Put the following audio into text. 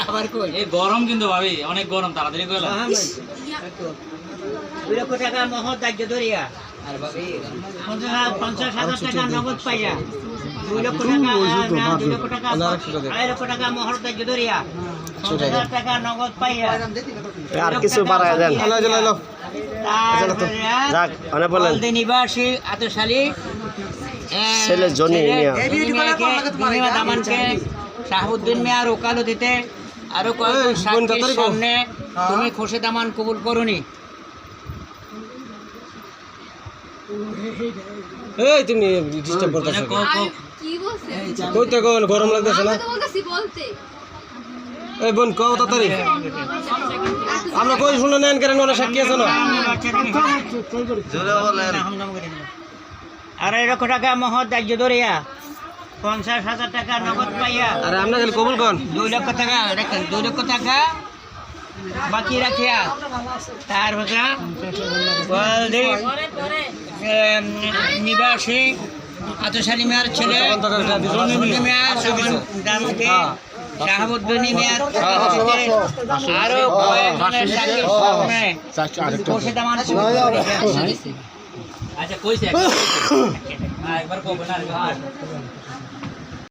আবার কই এই গরম কিন্তু ভাবি অনেক গরম তাড়াতাড়ি কইলা 2 লক্ষ টাকা মহৎ দাহ্য ধরিয়া আর ভাবি 50,000 টাকা নগদ পাইয়া 2 লক্ষ টাকা 2 লক্ষ টাকা 2.5 লক্ষ টাকা মহৎ দাহ্য ধরিয়া 50,000 টাকা নগদ পাইয়া আর কিছু বাড়ায় দেন যাক মানে বলেন নিবাসী আতশালী ছেলে জনি দামানকে শাহাবুদ্দিন মিয়ার ওকালতিতে আরো কয়েক সাক্ষীর সামনে তুমি খোরশেদ আমান কবুল করনি। এই তুমি ডিস্টার্ব করতেছ কি বলছেন? কইতে কোন গরম লাগতেছে না? আমি তো বলতেছি বলতে। এই বোন কও তাড়াতাড়ি আমরা কই শুনে নেন কেন ওরা সাক্ষী আছে না? আর 2 লক্ষ টাকা মহৎ দাহ্য ধরিয়া 50,000 টাকা নগদ পাইয়া আরে আমরা গেল কবুল কোন 2 লক্ষ টাকা দেখেন 2 লক্ষ টাকা বাকি রাখিয়া তারপরে নিবাসী আতশালী মিয়ার ছেলে শাহাবুদ্দিন মিয়ার আরো কয়েকজনের সাক্ষীর সামনে খোরশেদ আমান আচ্ছা কইছে একবার কব না